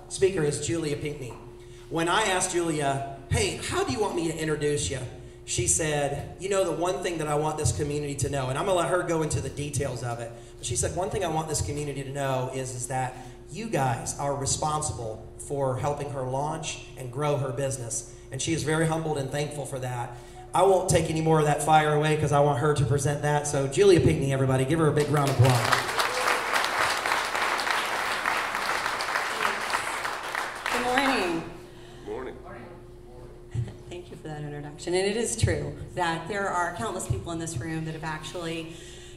speaker is Julia Pinckney. When I asked Julia, hey, how do you want me to introduce you? She said, you know, the one thing that I want this community to know, and I'm gonna let her go into the details of it, but she said, one thing I want this community to know is that you guys are responsible for helping her launch and grow her business. And she is very humbled and thankful for that. I won't take any more of that fire away because I want her to present that. So Julia Pinckney, everybody, give her a big round of applause. Good morning. Morning. Thank you for that introduction. And it is true that there are countless people in this room that have actually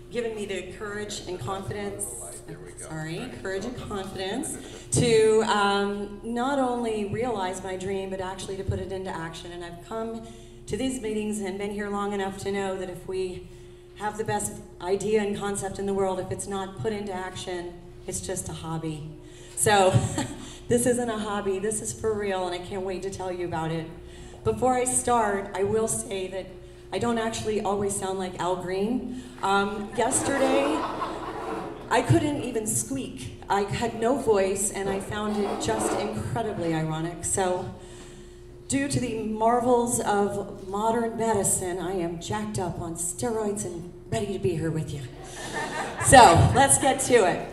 given me the courage and confidence, courage and confidence to not only realize my dream, but actually to put it into action. And I've come to these meetings and been here long enough to know that if we have the best idea and concept in the world, if it's not put into action, it's just a hobby. So this isn't a hobby, this is for real, and I can't wait to tell you about it. Before I start, I will say that I don't actually always sound like Al Green. Yesterday, I couldn't even squeak. I had no voice, and I found it just incredibly ironic. So, due to the marvels of modern medicine, I am jacked up on steroids and ready to be here with you. So, let's get to it.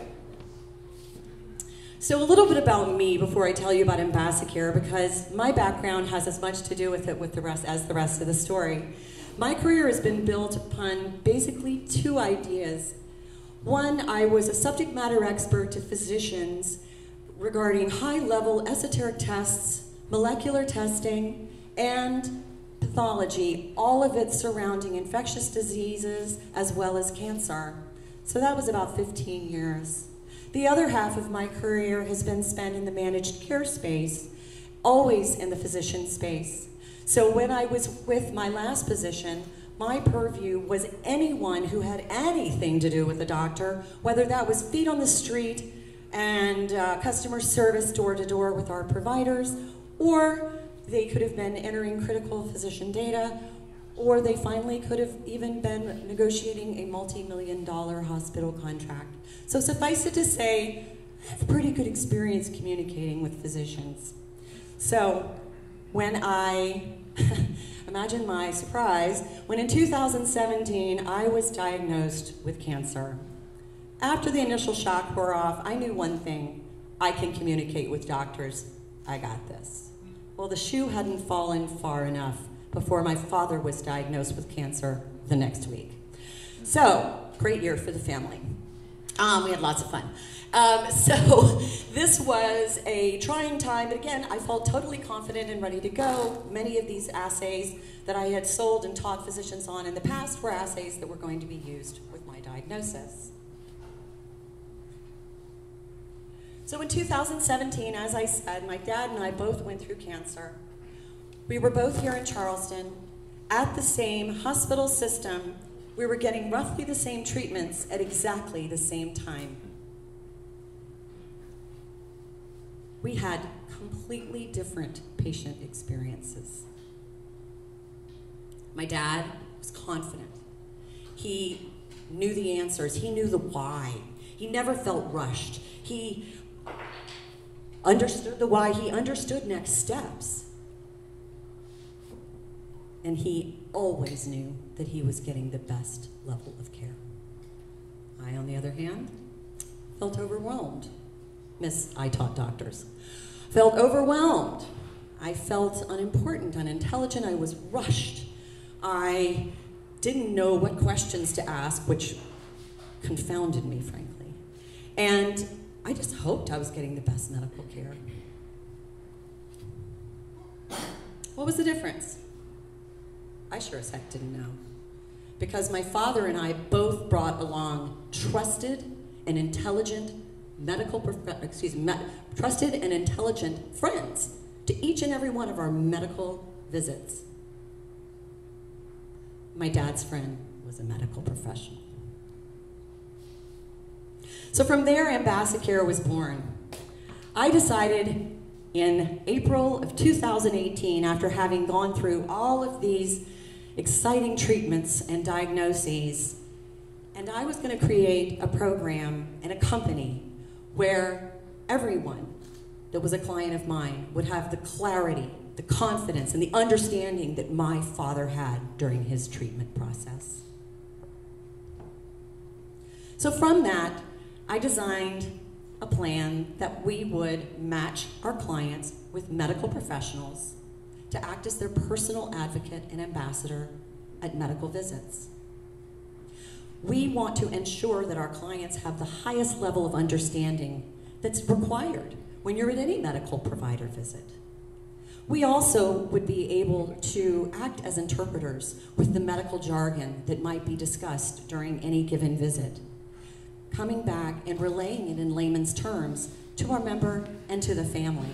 So a little bit about me before I tell you about Abassacare, because my background has as much to do with it as the rest of the story. My career has been built upon basically two ideas. One, I was a subject matter expert to physicians regarding high-level esoteric tests, molecular testing, and pathology, all of it surrounding infectious diseases as well as cancer. So that was about 15 years. The other half of my career has been spent in the managed care space, always in the physician space. So when I was with my last position, my purview was anyone who had anything to do with a doctor, whether that was feet on the street and customer service door to door with our providers, or they could have been entering critical physician data, or they finally could have even been negotiating a multi-million-dollar hospital contract. So suffice it to say, I have a pretty good experience communicating with physicians. So when imagine my surprise, when in 2017 I was diagnosed with cancer. After the initial shock wore off, I knew one thing: I can communicate with doctors. I got this. Well, the shoe hadn't fallen far enough before my father was diagnosed with cancer the next week. So, great year for the family. We had lots of fun. So this was a trying time, but again, I felt totally confident and ready to go. Many of these assays that I had sold and taught physicians on in the past were assays that were going to be used with my diagnosis. So in 2017, as I said, my dad and I both went through cancer. We were both here in Charleston at the same hospital system. We were getting roughly the same treatments at exactly the same time. We had completely different patient experiences. My dad was confident. He knew the answers. He knew the why. He never felt rushed. He understood the why. He understood next steps. And he always knew that he was getting the best level of care. I, on the other hand, felt overwhelmed. I taught doctors. Felt overwhelmed. I felt unimportant, unintelligent. I was rushed. I didn't know what questions to ask, which confounded me, frankly. And I just hoped I was getting the best medical care. What was the difference? I sure as heck didn't know. Because my father and I both brought along trusted and intelligent trusted and intelligent friends to each and every one of our medical visits. My dad's friend was a medical professional. So from there, Abassacare was born. I decided in April of 2018, after having gone through all of these exciting treatments and diagnoses, and I was going to create a program and a company where everyone that was a client of mine would have the clarity, the confidence, and the understanding that my father had during his treatment process. So from that, I designed a plan that we would match our clients with medical professionals to act as their personal advocate and ambassador at medical visits. We want to ensure that our clients have the highest level of understanding that's required when you're at any medical provider visit. We also would be able to act as interpreters with the medical jargon that might be discussed during any given visit, coming back and relaying it in layman's terms to our member and to the family.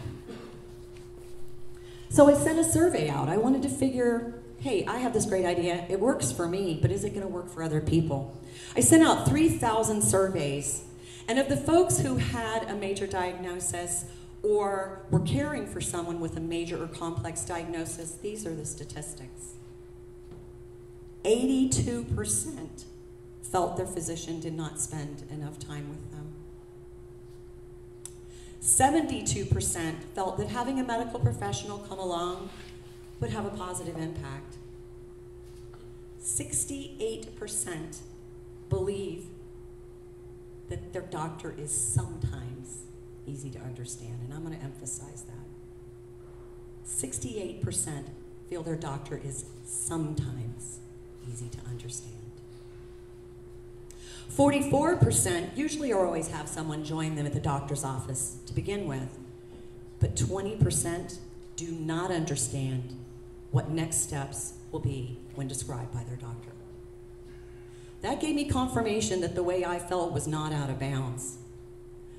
So I sent a survey out. I wanted to figure, hey, I have this great idea. It works for me, but is it going to work for other people? I sent out 3,000 surveys, and of the folks who had a major diagnosis or were caring for someone with a major or complex diagnosis, these are the statistics. 82% felt their physician did not spend enough time with them. 72% felt that having a medical professional come along would have a positive impact. 68% believe that their doctor is sometimes easy to understand, and I'm going to emphasize that. 68% feel their doctor is sometimes easy to understand. 44% usually or always have someone join them at the doctor's office to begin with, but 20% do not understand what next steps will be when described by their doctor. That gave me confirmation that the way I felt was not out of bounds.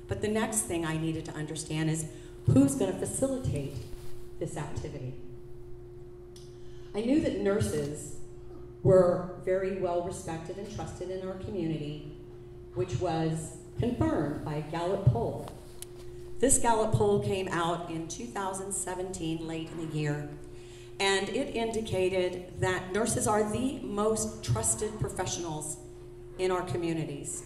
But the next thing I needed to understand is who's going to facilitate this activity. I knew that nurses were very well respected and trusted in our community, which was confirmed by a Gallup poll. This Gallup poll came out in 2017, late in the year, and it indicated that nurses are the most trusted professionals in our communities.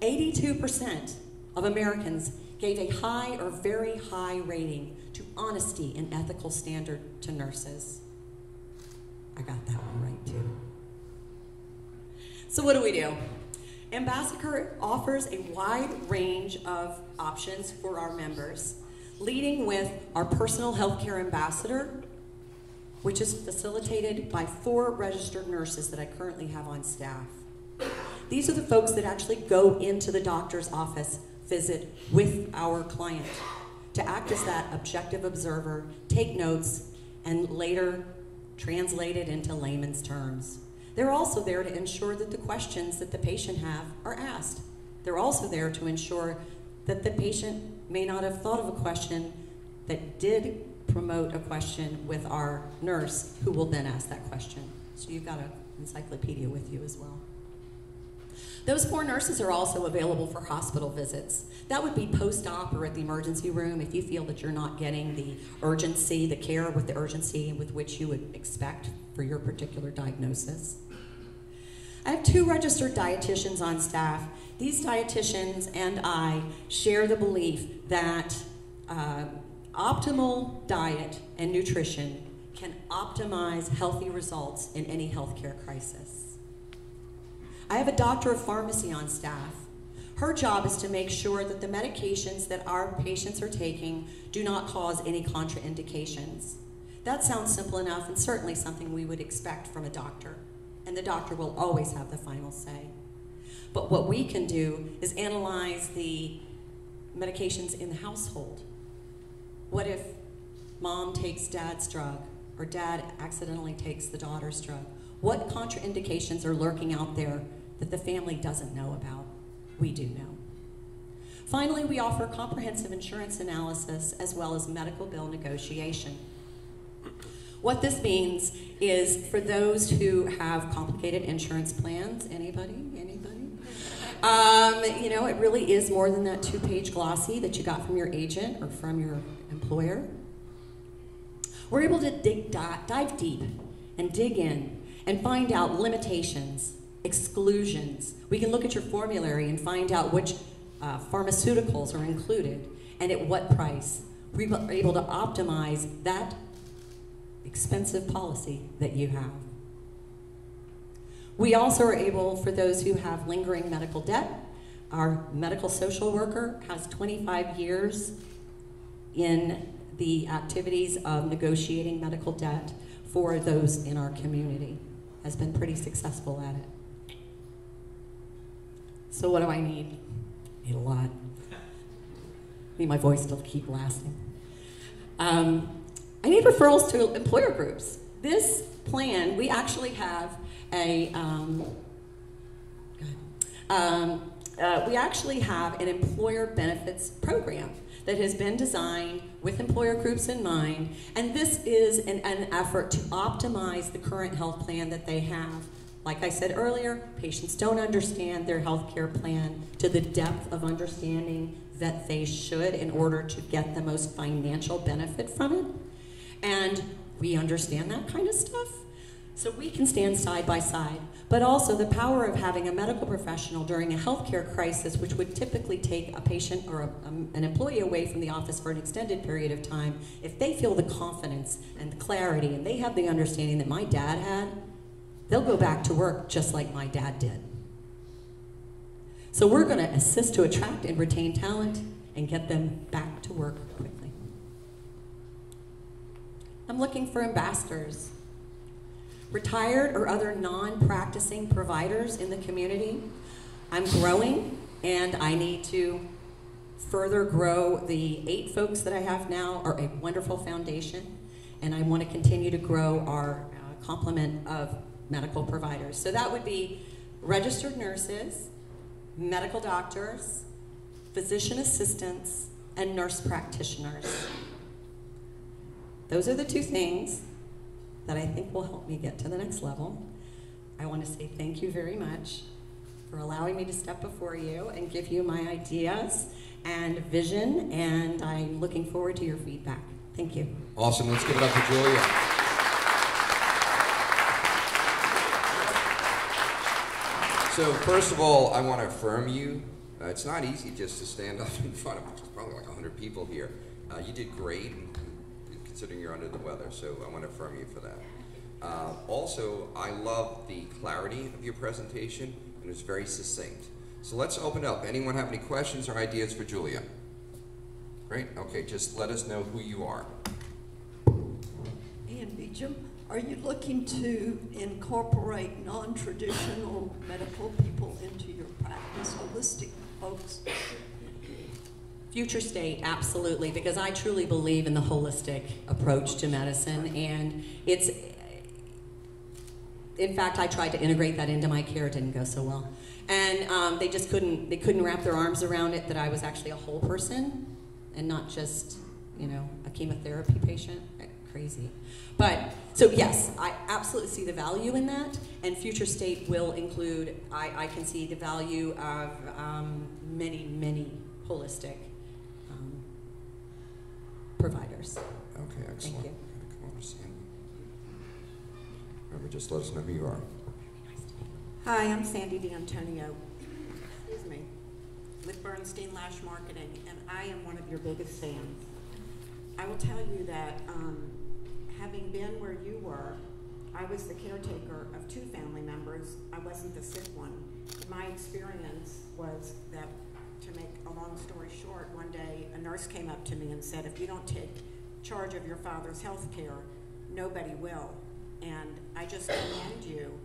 82% of Americans gave a high or very high rating to honesty and ethical standard to nurses. I got that one right too. So what do? Abassacare offers a wide range of options for our members, leading with our personal healthcare ambassador, which is facilitated by 4 registered nurses that I currently have on staff. These are the folks that actually go into the doctor's office visit with our client to act as that objective observer, take notes, and later translate it into layman's terms. They're also there to ensure that the questions that the patient have are asked. They're also there to ensure that the patient may not have thought of a question that did promote a question with our nurse, who will then ask that question. So you've got an encyclopedia with you as well. Those 4 nurses are also available for hospital visits. That would be post-op or at the emergency room if you feel that you're not getting the urgency, the care with the urgency with which you would expect for your particular diagnosis. I have 2 registered dietitians on staff. These dietitians and I share the belief that optimal diet and nutrition can optimize healthy results in any healthcare crisis. I have a doctor of pharmacy on staff. Her job is to make sure that the medications that our patients are taking do not cause any contraindications. That sounds simple enough and certainly something we would expect from a doctor, and the doctor will always have the final say. But what we can do is analyze the medications in the household. What if mom takes dad's drug, or dad accidentally takes the daughter's drug? What contraindications are lurking out there that the family doesn't know about? We do know. Finally, we offer comprehensive insurance analysis as well as medical bill negotiation. What this means is for those who have complicated insurance plans, anybody? You know, it really is more than that 2-page glossy that you got from your agent or from your employer. We're able to dive deep and dig in and find out limitations, exclusions. We can look at your formulary and find out which pharmaceuticals are included. and at what price. We are able to optimize that expensive policy that you have. We also are able, for those who have lingering medical debt, our medical social worker has 25 years in the activities of negotiating medical debt for those in our community. Has been pretty successful at it. So what do I need? I need a lot. I need my voice to keep lasting. I need referrals to employer groups. This plan, we actually have a, we actually have an employer benefits program that has been designed with employer groups in mind, and this is an effort to optimize the current health plan that they have. Like I said earlier, patients don't understand their health care plan to the depth of understanding that they should in order to get the most financial benefit from it. And we understand that kind of stuff. So we can stand side by side, but also the power of having a medical professional during a healthcare crisis, which would typically take a patient or an employee away from the office for an extended period of time. If they feel the confidence and the clarity and they have the understanding that my dad had, they'll go back to work just like my dad did. So we're going to assist to attract and retain talent and get them back to work quickly. I'm looking for ambassadors. Retired or other non-practicing providers in the community. I'm growing, and I need to further grow. The 8 folks that I have now are a wonderful foundation, and I want to continue to grow our complement of medical providers. So that would be registered nurses, medical doctors, physician assistants, and nurse practitioners. Those are the 2 things that I think will help me get to the next level. I want to say thank you very much for allowing me to step before you and give you my ideas and vision, and I'm looking forward to your feedback. Thank you. Awesome. Let's give it up for Julia. So first of all, I want to affirm you. It's not easy just to stand up in front of probably like 100 people here. You did great, considering you're under the weather, so I want to affirm you for that. Also, I love the clarity of your presentation, and it's very succinct. So let's open up. Anyone have any questions or ideas for Julia? Great. Okay, just let us know who you are. Ann Beecham, are you looking to incorporate non-traditional medical people into your practice, holistic folks? Future state, absolutely, because I truly believe in the holistic approach to medicine, and it's, in fact, I tried to integrate that into my care, it didn't go so well. And they just couldn't wrap their arms around it that I was actually a whole person and not just, you know, a chemotherapy patient. Crazy. But, so yes, I absolutely see the value in that, and future state will include, I can see the value of many, many holistic providers. Okay, excellent. Thank you. Come over, Sandy. Remember, just let us know who you are. Hi, I'm Sandy D'Antonio, excuse me, with Bernstein Lash Marketing, and I am one of your biggest fans. I will tell you that having been where you were, I was the caretaker of 2 family members. I wasn't the sick one. My experience was that, to make a long story short, one day a nurse came up to me and said, if you don't take charge of your father's health care, nobody will. And I just commend you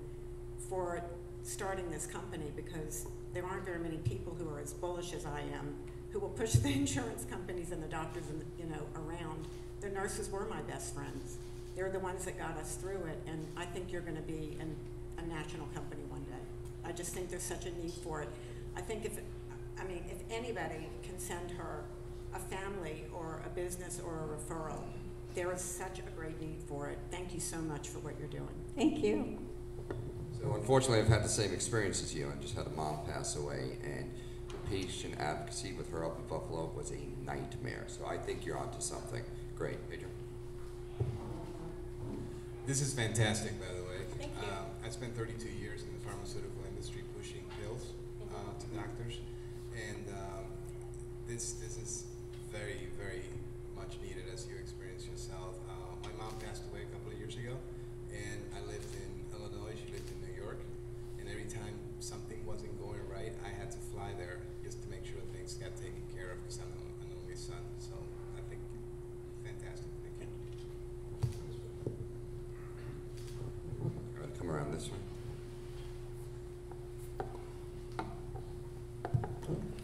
for starting this company, because there aren't very many people who are as bullish as I am, who will push the insurance companies and the doctors and, you know, around. The nurses were my best friends. They're the ones that got us through it, and I think you're going to be a national company one day. I just think there's such a need for it. I think if anybody can send her a family or a business or a referral, there is such a great need for it. Thank you so much for what you're doing. Thank you. So unfortunately, I've had the same experience as you. I just had a mom pass away, and the patient advocacy with her up in Buffalo was a nightmare. So I think you're onto something. Great, Adrian. This is fantastic, by the way. Thank you. I spent 32 years in the pharmaceutical industry pushing pills to doctors, and this is very, very much needed, as you experienced yourself. My mom passed away a couple of years ago, and I lived in Illinois. She lived in New York, and every time something wasn't going right, I had to fly there just to make sure things got taken care of, because I'm an only son. So I think fantastic. Thank you. Go ahead, come around this way.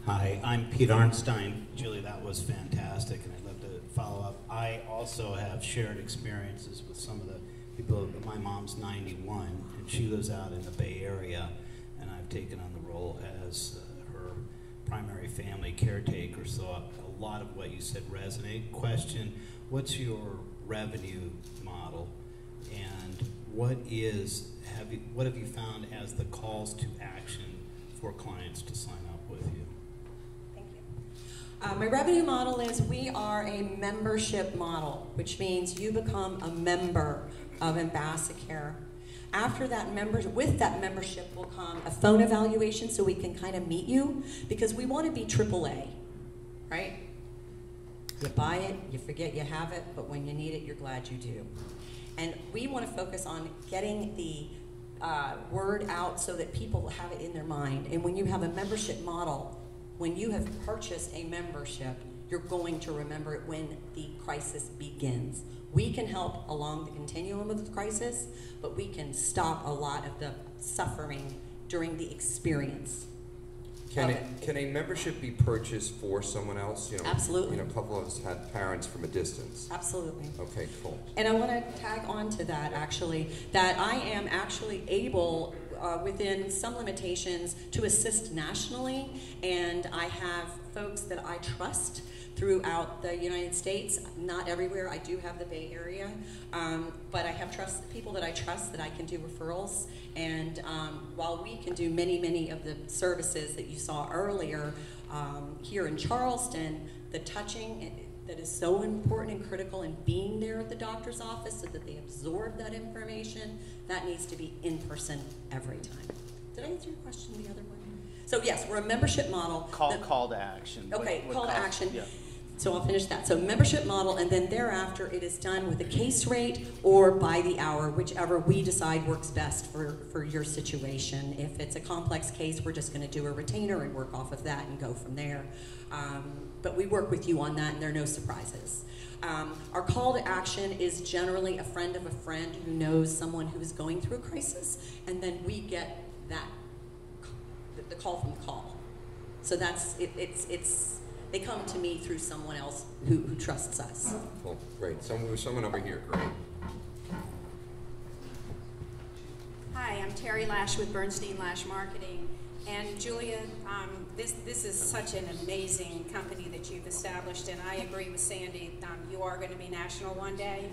Hi, I'm Pete Arnstein. Julie, that was fantastic, and I'd love to follow up. I also have shared experiences with some of the people. My mom's 91, and she lives out in the Bay Area, and I've taken on the role as her primary family caretaker, so a lot of what you said resonate. Question, what's your revenue model, and what have you found as the calls to action for clients to sign up with you? My revenue model is we are a membership model, which means you become a member of Abassacare. After that with that membership will come a phone evaluation so we can kind of meet you, because we want to be AAA, right? You buy it, you forget you have it, but when you need it, you're glad you do. And we want to focus on getting the word out so that people have it in their mind. And when you have a membership model, when you have purchased a membership, you're going to remember it when the crisis begins. We can help along the continuum of the crisis, but we can stop a lot of the suffering during the experience. Can a membership be purchased for someone else? You know, absolutely. You know, a couple of us had parents from a distance. Absolutely. Okay, cool. And I want to tag on to that, actually, that I am actually able, within some limitations, to assist nationally, and I have folks that I trust throughout the United States. Not everywhere. I do have the Bay Area, but I have people that I trust that I can do referrals. And while we can do many of the services that you saw earlier here in Charleston, the touching that is so important and critical in being there at the doctor's office so that they absorb that information, that needs to be in person every time. Did I answer your question the other way? So yes, we're a membership model. Call to action. Okay, call to action. Yeah. So I'll finish that. So membership model, and then thereafter it is done with a case rate or by the hour, whichever we decide works best for your situation. If it's a complex case, we're just going to do a retainer and work off of that and go from there. But we work with you on that, and there are no surprises. Our call to action is generally a friend of a friend who knows someone who is going through a crisis, and then we get that the call from the call. So that's they come to me through someone else who trusts us. Cool, great. Someone over here, great. Hi, I'm Terry Lash with Bernstein Lash Marketing. And Julia, this is such an amazing company that you've established, and I agree with Sandy, you are going to be national one day,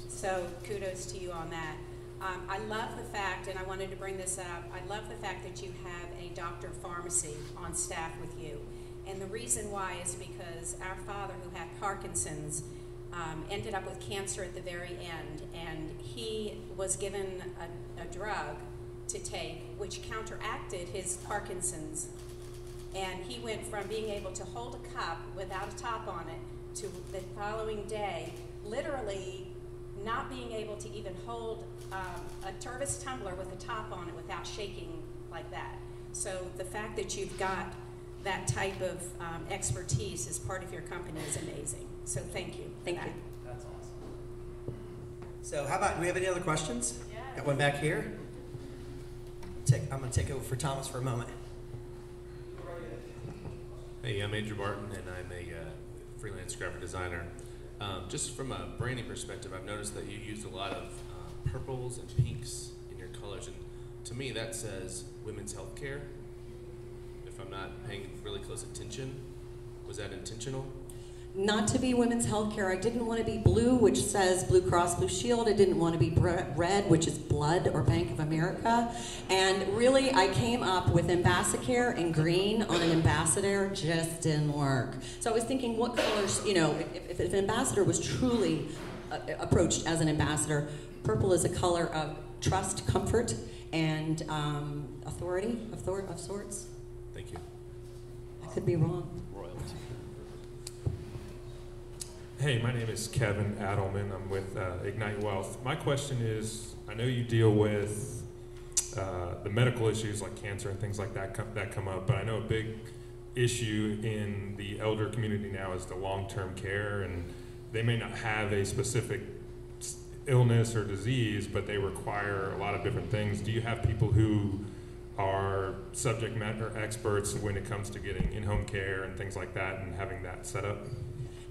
so kudos to you on that. I love the fact, and I wanted to bring this up, I love the fact that you have a doctor pharmacy on staff with you. And the reason why is because our father, who had Parkinson's, ended up with cancer at the very end, and he was given a drug to take which counteracted his Parkinson's, and he went from being able to hold a cup without a top on it to the following day literally not being able to even hold a Tervis tumbler with a top on it without shaking like that. So the fact that you've got that type of expertise as part of your company is amazing. So thank you. Thank you. That's awesome. So how about, do we have any other questions? Yeah. Got one back here. I'm going to take over for Thomas for a moment. Hey, I'm Andrew Barton, and I'm a freelance graphic designer. Just from a branding perspective, I've noticed that you use a lot of purples and pinks in your colors, and to me that says women's health care. If I'm not paying really close attention, was that intentional? Not to be women's health care. I didn't want to be blue, which says Blue Cross Blue Shield. I didn't want to be red, which is blood or Bank of America. And really, I came up with Abassacare and green on an ambassador just didn't work. So I was thinking, what colors, you know, if an ambassador was truly approached as an ambassador, purple is a color of trust, comfort, and authority of sorts. Thank you. I could be wrong. Royalty. Hey, my name is Kevin Adelman. I'm with Ignite Wealth. My question is, I know you deal with the medical issues like cancer and things like that that come up, but I know a big issue in the elder community now is the long-term care, and they may not have a specific illness or disease, but they require a lot of different things. Do you have people who are subject matter experts when it comes to getting in-home care and things like that and having that set up?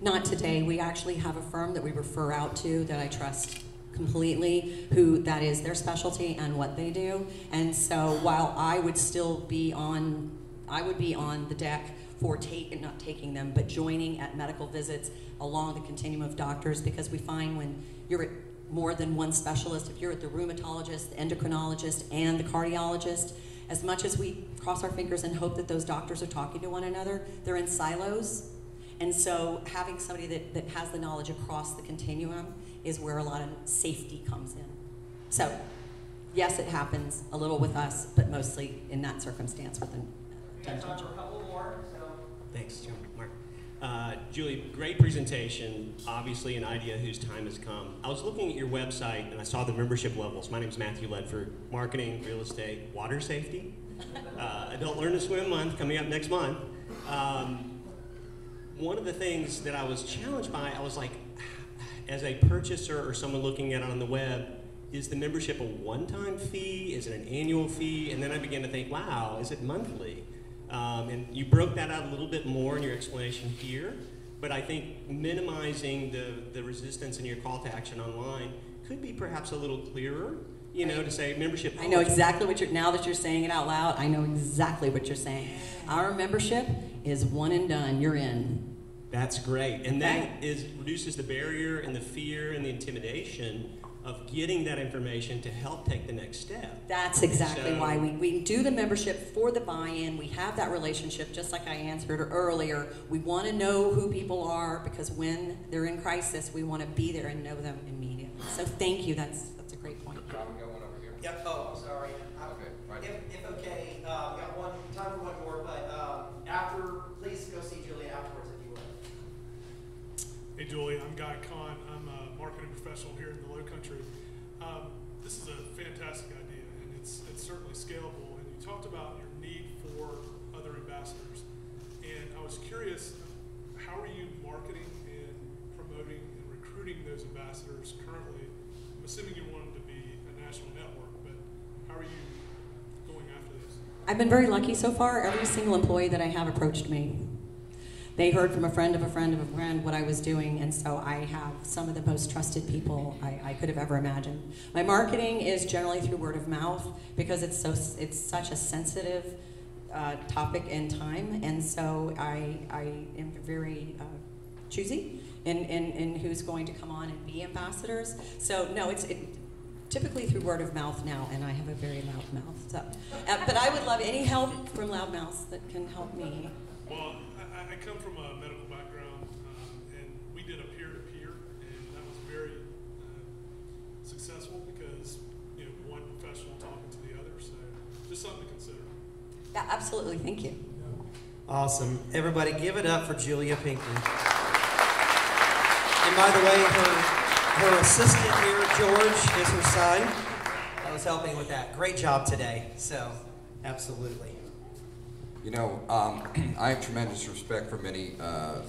Not today. We actually have a firm that we refer out to that I trust completely, who that is their specialty and what they do. And so while I would still be on, the deck for not taking them, but joining at medical visits along the continuum of doctors, because we find when you're at more than one specialist, if you're at the rheumatologist, the endocrinologist, and the cardiologist, as much as we cross our fingers and hope that those doctors are talking to one another, they're in silos. And so having somebody that has the knowledge across the continuum is where a lot of safety comes in. So yes, it happens a little with us, but mostly in that circumstance with an Time for a couple more. So. Thanks, John. Mark. Julie, great presentation. Obviously an idea whose time has come. I was looking at your website and I saw the membership levels. My name is Matthew Ledford, marketing, real estate, water safety. Adult Learn to Swim month coming up next month. One of the things that I was challenged by, I was like, as a purchaser or someone looking at it on the web, is the membership a one-time fee? Is it an annual fee? And then I began to think, wow, is it monthly? And you broke that out a little bit more in your explanation here, but I think minimizing the resistance in your call to action online could be perhaps a little clearer, you know, to say membership. I know exactly what now that you're saying it out loud, I know exactly what you're saying. Our membership is one and done, you're in. That's great, and that reduces the barrier and the fear and the intimidation of getting that information to help take the next step. That's exactly why we do the membership for the buy-in. We have that relationship, just like I answered earlier. We want to know who people are, because when they're in crisis, we want to be there and know them immediately. So thank you, that's a great point. John, we got one over here. Yep. Oh, I'm sorry. Okay, right. If okay, we got time for one more, but please go see Julia afterwards if you would. Hey Julie, I'm Guy Kahn. I'm a marketing professional here in the Low Country. This is a fantastic idea, and it's certainly scalable. And you talked about your need for other ambassadors, and I was curious, how are you marketing and promoting and recruiting those ambassadors currently? I'm assuming you want them to be a national network, but how are you going after this? I've been very lucky so far. Every single employee that I have approached me. They heard from a friend of a friend of a friend what I was doing, and so I have some of the most trusted people I could have ever imagined. My marketing is generally through word of mouth, because it's such a sensitive topic in time, and so I am very choosy in who's going to come on and be ambassadors. So no, it's typically through word of mouth now, and I have a very loud mouth. So, but I would love any help from loud mouths that can help me. Well, I come from a medical background, and we did a peer-to-peer, and that was very successful because, you know, one professional talking to the other, so just something to consider. Yeah, absolutely, thank you. Awesome. Everybody give it up for Julia Pinckney. And by the way, her assistant here, George, is her son. I was helping with that. Great job today. So, absolutely. You know, I have tremendous respect for many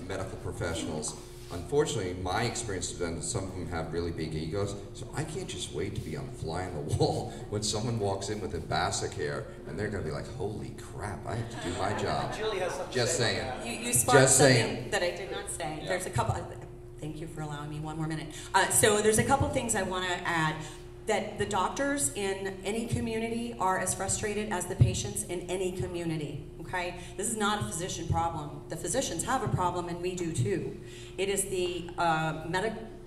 medical professionals. Unfortunately, my experience has been that some of them have really big egos, so I can't just wait to be on the fly on the wall when someone walks in with Abassacare and they're going to be like, holy crap, I have to do my job. Julie has something Just to say saying. about that. You sparked Just something saying. that I did not say. Yeah. There's a couple. Thank you for allowing me one more minute. So there's a couple things I want to add. That the doctors in any community are as frustrated as the patients in any community, okay? This is not a physician problem. The physicians have a problem, and we do too. It is the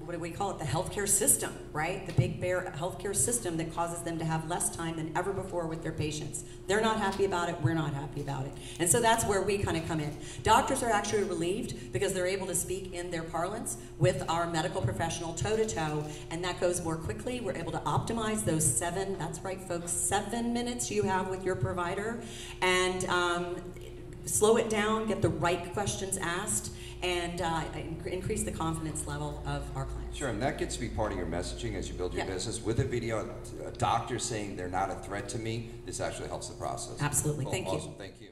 what do we call it, the healthcare system, right? The big bear healthcare system that causes them to have less time than ever before with their patients. They're not happy about it, we're not happy about it. And so that's where we kind of come in. Doctors are actually relieved because they're able to speak in their parlance with our medical professional toe-to-toe, and that goes more quickly. We're able to optimize those 7, that's right folks, 7 minutes you have with your provider, and slow it down, get the right questions asked, and increase the confidence level of our clients. Sure, and that gets to be part of your messaging as you build your business. With a video, a doctor saying they're not a threat to me, this actually helps the process. Absolutely. Cool. Thank you. Awesome. Thank you.